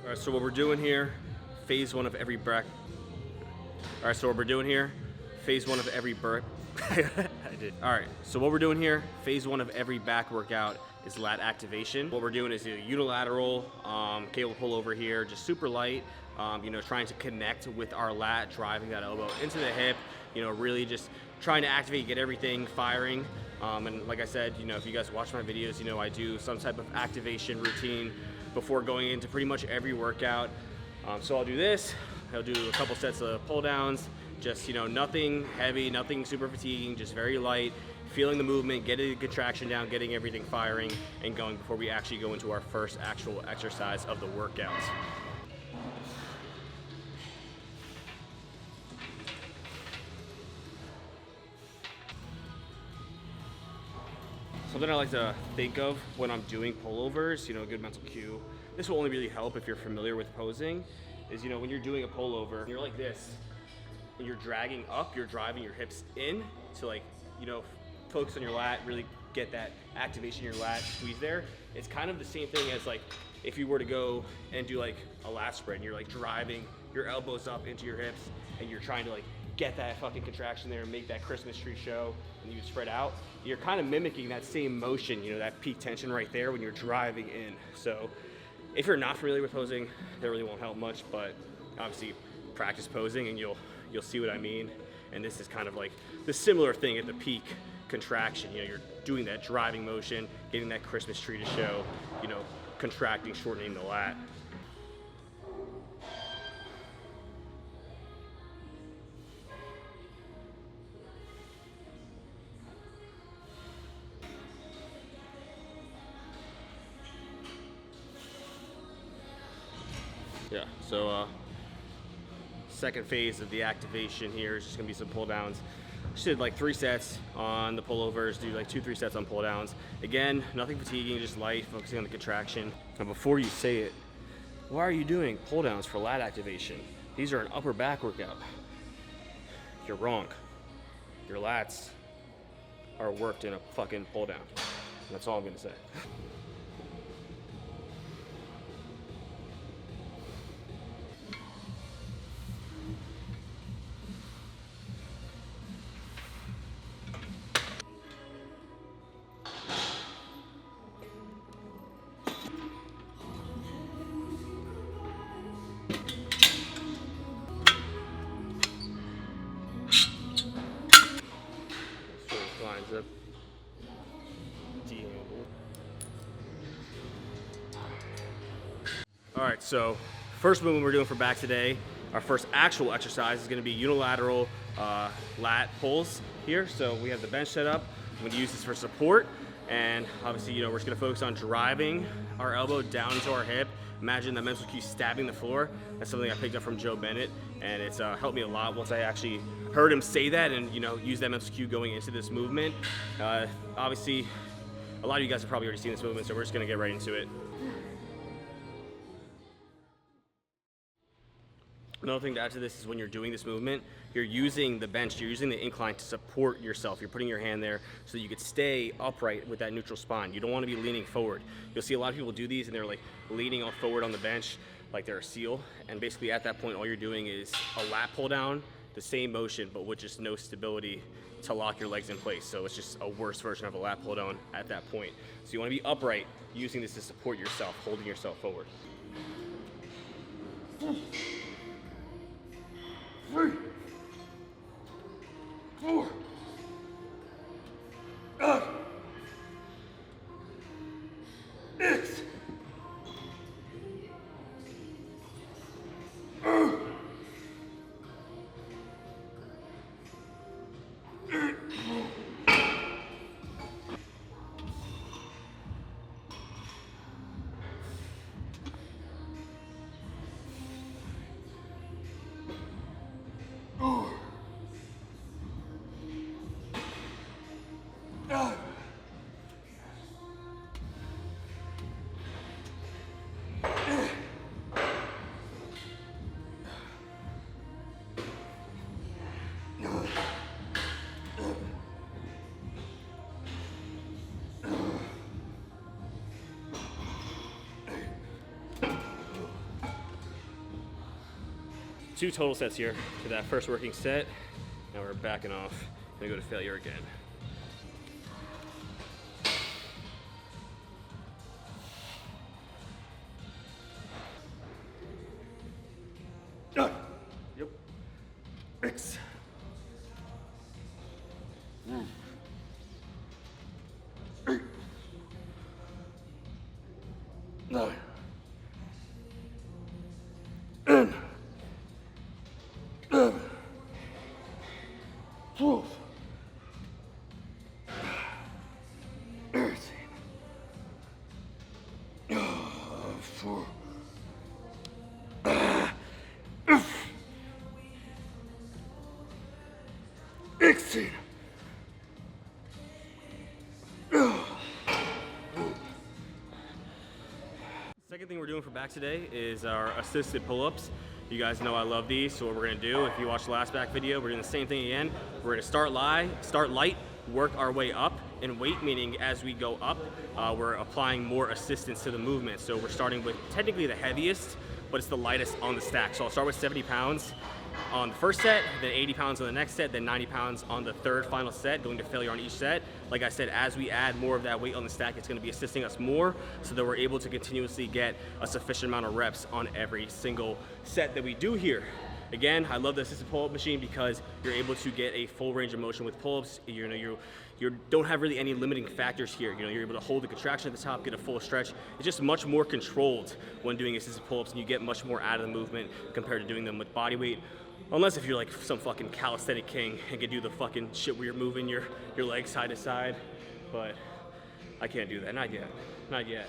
All right, so what we're doing here, phase one of every back. All right, so what we're doing here, phase one of every I did. All right, so what we're doing here, phase one of every back workout is lat activation. What we're doing is a unilateral cable pull over here, just super light, you know, trying to connect with our lat, driving that elbow into the hip, you know, really just trying to activate, get everything firing. And like I said, you know, if you guys watch my videos, you know, I do some type of activation routine before going into pretty much every workout. So I'll do this, I'll do a couple sets of pull downs, just, you know, nothing heavy, nothing super fatiguing, just very light, feeling the movement, getting the contraction down, getting everything firing and going before we actually go into our first actual exercise of the workouts. Something I like to think of when I'm doing pullovers, you know, a good mental cue. This will only really help if you're familiar with posing, is, you know, when you're doing a pullover, you're like this. When you're dragging up, you're driving your hips in to, like, you know, focus on your lat, really get that activation in your lat, squeeze there. It's kind of the same thing as, like, if you were to go and do like a lat spread and you're like driving your elbows up into your hips and you're trying to like get that fucking contraction there and make that Christmas tree show and you spread out, you're kind of mimicking that same motion, you know, that peak tension right there when you're driving in. So if you're not familiar with posing, that really won't help much, but obviously practice posing and you'll see what I mean. And this is kind of like the similar thing at the peak contraction. You know, you're doing that driving motion, getting that Christmas tree to show, you know, contracting, shortening the lat. Yeah, so second phase of the activation here is just gonna be some pull downs. Just did like 3 sets on the pullovers, do like 2-3 sets on pull downs. Again, nothing fatiguing, just light, focusing on the contraction. Now before you say it, why are you doing pull downs for lat activation? These are an upper back workout. You're wrong. Your lats are worked in a fucking pull down. That's all I'm gonna say. Lines up. All right, so first movement we're doing for back today, our first actual exercise is going to be unilateral lat pulls here. So we have the bench set up. I'm going to use this for support, and obviously, you know, we're just going to focus on driving our elbow down into our hip. Imagine that mental cue stabbing the floor. That's something I picked up from Joe Bennett, and it's helped me a lot once I actually heard him say that and, you know, use that mental cue going into this movement. Obviously, a lot of you guys have probably already seen this movement, so we're just going to get right into it. Another thing to add to this is when you're doing this movement, you're using the bench, you're using the incline to support yourself. You're putting your hand there so that you could stay upright with that neutral spine. You don't want to be leaning forward. You'll see a lot of people do these and they're like leaning forward on the bench like they're a seal. And basically at that point, all you're doing is a lat pull down, the same motion, but with just no stability to lock your legs in place. So it's just a worse version of a lat pull down at that point. So you want to be upright, using this to support yourself, holding yourself forward. 3, 4, 6, 8. 2 total sets here to that first working set. Now we're backing off. Gonna go to failure again. Yep. X. 8. 9. 10. 11. 12. 13. 4. 16. Second thing we're doing for back today is our assisted pull-ups. You guys know I love these, so what we're gonna do, if you watched the last back video, we're doing the same thing again. We're gonna start light, work our way up in weight, meaning as we go up, we're applying more assistance to the movement. So we're starting with technically the heaviest, but it's the lightest on the stack. So I'll start with 70 pounds on the first set, then 80 pounds on the next set, then 90 pounds on the third final set, going to failure on each set. Like I said, as we add more of that weight on the stack, it's gonna be assisting us more so that we're able to continuously get a sufficient amount of reps on every single set that we do here. Again, I love the assisted pull-up machine because you're able to get a full range of motion with pull-ups. You don't have really any limiting factors here. You're able to hold the contraction at the top, get a full stretch. It's just much more controlled when doing assisted pull-ups, and you get much more out of the movement compared to doing them with body weight. Unless if you're like some fucking calisthenic king and can do the fucking shit where you're moving your legs side to side. But I can't do that, not yet, not yet.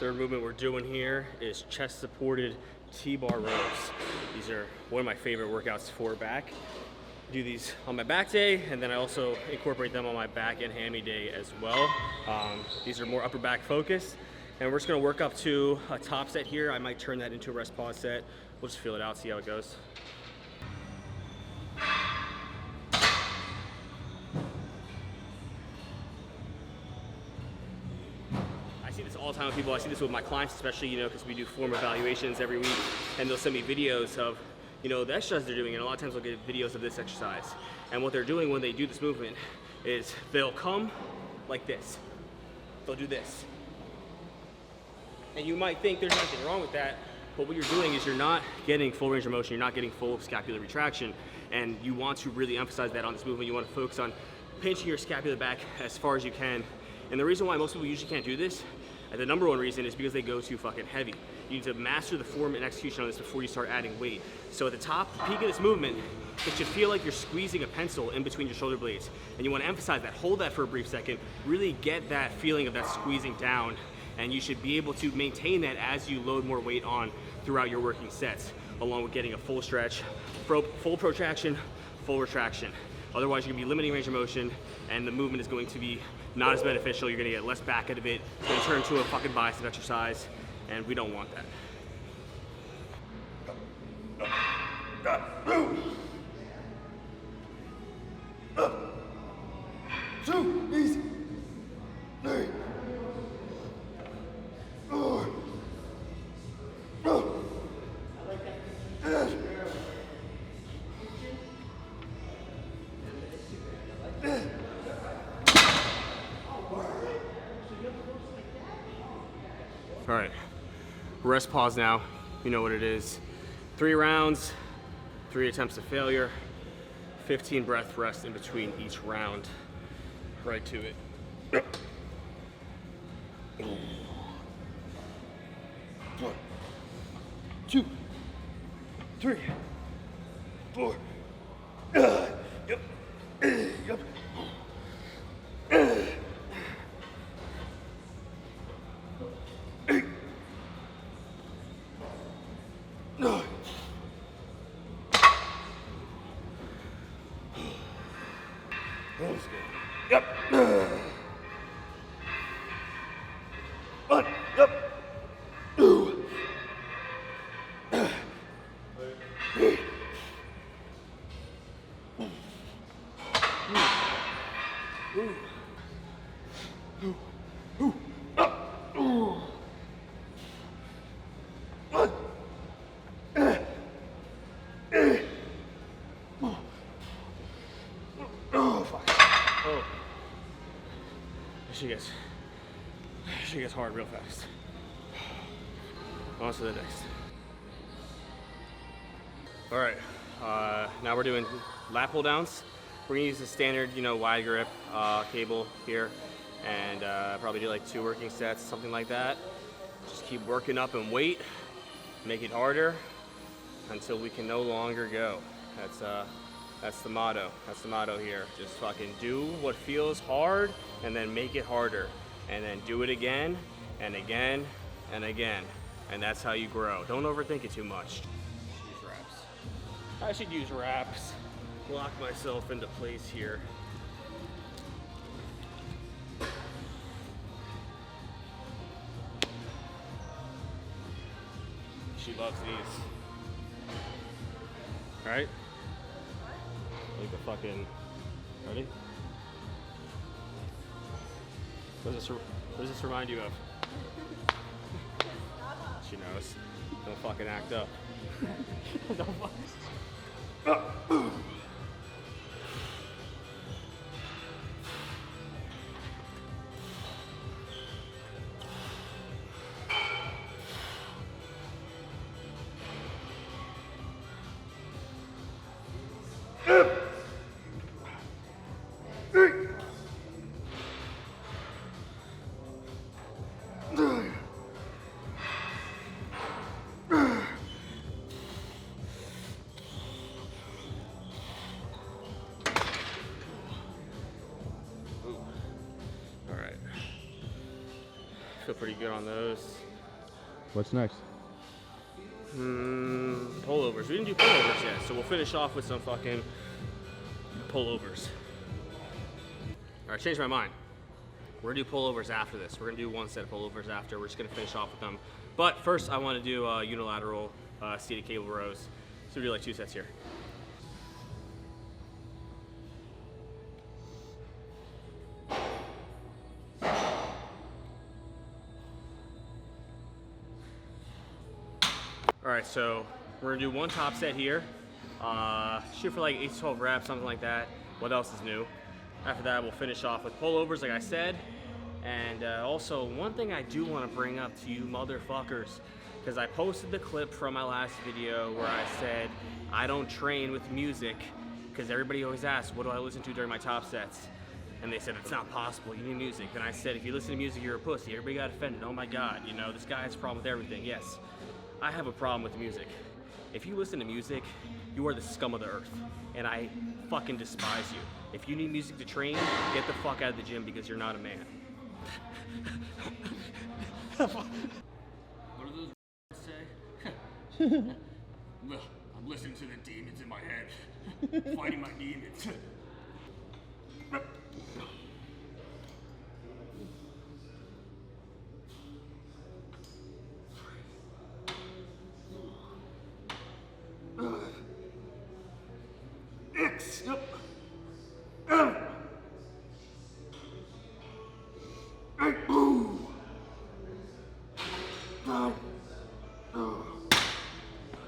Third movement we're doing here is chest supported T-bar rows. These are one of my favorite workouts for back. I do these on my back day, and then I also incorporate them on my back and hammy day as well. These are more upper back focused, and we're just gonna work up to a top set here. I might turn that into a rest pause set. We'll just feel it out, see how it goes. All the time with people. I see this with my clients, especially, because we do form evaluations every week, and they'll send me videos of, the exercise they're doing, and a lot of times they'll get videos of this exercise. And what they're doing when they do this movement is they'll come like this. They'll do this. And you might think there's nothing wrong with that, but what you're doing is you're not getting full range of motion, you're not getting full scapular retraction, and you want to really emphasize that on this movement. You want to focus on pinching your scapula back as far as you can. And the reason why most people usually can't do this, and the number one reason, is because they go too fucking heavy. You need to master the form and execution on this before you start adding weight. So at the top, the peak of this movement, it should feel like you're squeezing a pencil in between your shoulder blades. And you want to emphasize that, hold that for a brief second, really get that feeling of that squeezing down, and you should be able to maintain that as you load more weight on throughout your working sets, along with getting a full stretch, full protraction, full retraction. Otherwise, you're gonna be limiting range of motion, and the movement is going to be not as beneficial. You're gonna get less back out of it. It's gonna turn into a fucking bicep exercise, and we don't want that. Two, easy. 3, 4, 5. All right, rest pause now. You know what it is. 3 rounds, 3 attempts to failure, 15 breath rest in between each round. Right to it. 1, 2, 3, 4. 1, yep. 2. Oh, fuck. Oh. She gets hard real fast. On to the next. All right, now we're doing lat pull downs. We're gonna use the standard, wide grip cable here, and probably do like 2 working sets, something like that. Just keep working up and weight, make it harder until we can no longer go. That's the motto. That's the motto here. Just fucking do what feels hard and then make it harder. And then do it again and again and again. And that's how you grow. Don't overthink it too much. Use wraps. I should use wraps. Lock myself into place here. She loves these. All right? Like the fucking, ready? What does this remind you of? She knows. Don't fucking act up. Don't fucking. Feel pretty good on those. What's next? Pullovers. We didn't do pullovers yet, so we'll finish off with some fucking pullovers. All right, changed my mind. We're gonna do pullovers after this. We're gonna do 1 set of pullovers after. We're just gonna finish off with them. But first, I want to do unilateral seated cable rows. So we'll do like 2 sets here. All right, so we're gonna do 1 top set here. Shoot for like 8 to 12 reps, something like that. What else is new? After that, we'll finish off with pullovers, like I said. And also, one thing I do want to bring up to you motherfuckers, because I posted the clip from my last video where I said I don't train with music, because everybody always asks, what do I listen to during my top sets? And they said, it's not possible, you need music. And I said, if you listen to music, you're a pussy. Everybody got offended. Oh my God, this guy has a problem with everything. Yes. I have a problem with music. If you listen to music, you are the scum of the earth, and I fucking despise you. If you need music to train, get the fuck out of the gym because you're not a man. What do those say? I'm listening to the demons in my head, fighting my demons.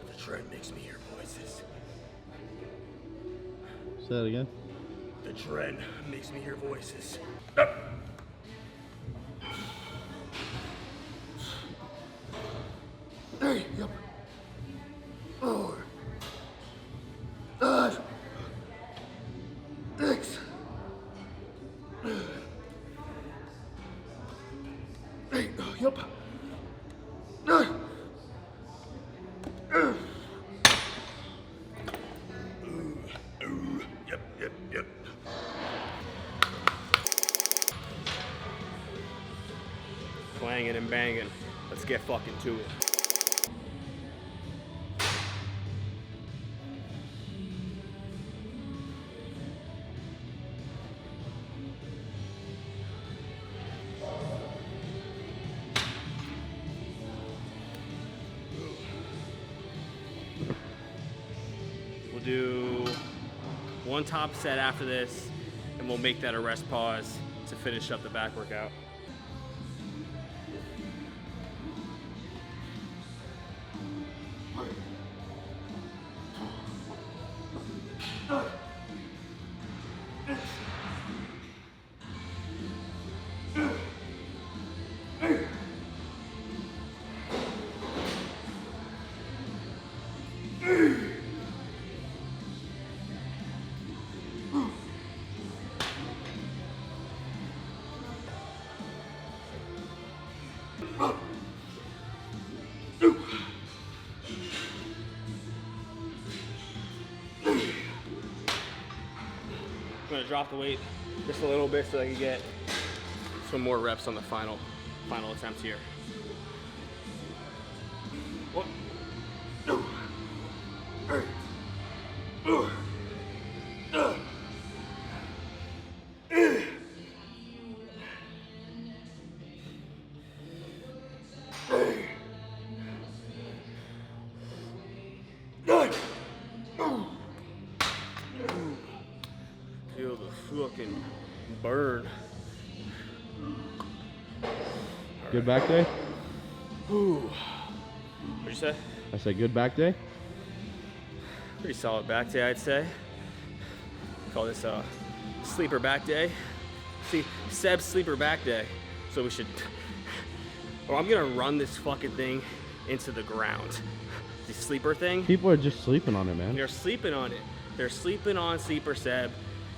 The trend makes me hear voices. Say that again. The trend makes me hear voices. Hey, yep. 4, 5, 6. 8, yep. 9. Yep. Clanging and banging. Let's get fucking to it. one top set after this, and we'll make that a rest pause to finish up the back workout. I'm gonna drop the weight just a little bit so I can get some more reps on the final attempt here. One, two, three, feel the fucking burn. Good back day? What'd you say? I said good back day? Pretty solid back day, I'd say. Call this a sleeper back day. See, Seb's sleeper back day. So we should, or I'm gonna run this fucking thing into the ground. The sleeper thing. People are just sleeping on it, man. They're sleeping on it. They're sleeping on Sleeper Seb,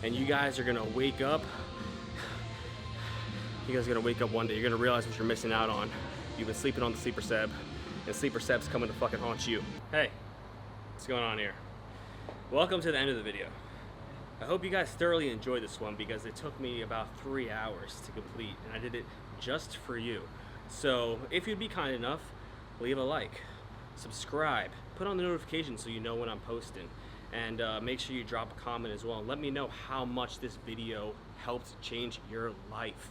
and you guys are gonna wake up. You guys are gonna wake up one day. You're gonna realize what you're missing out on. You've been sleeping on the Sleeper Seb, and Sleeper Seb's coming to fucking haunt you. Hey, what's going on here? Welcome to the end of the video. I hope you guys thoroughly enjoyed this one because it took me about 3 hours to complete, and I did it just for you. So if you'd be kind enough, leave a like, subscribe, put on the notifications so you know when I'm posting, and make sure you drop a comment as well and let me know how much this video helped change your life.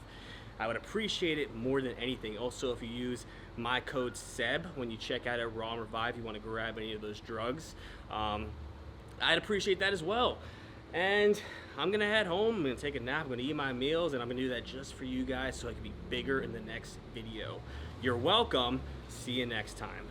I would appreciate it more than anything. Also, if you use my code SEB when you check out at Raw and Revive, you want to grab any of those drugs, I'd appreciate that as well. And I'm gonna head home, I'm gonna take a nap, I'm gonna eat my meals, and I'm gonna do that just for you guys so I can be bigger in the next video. You're welcome. See you next time.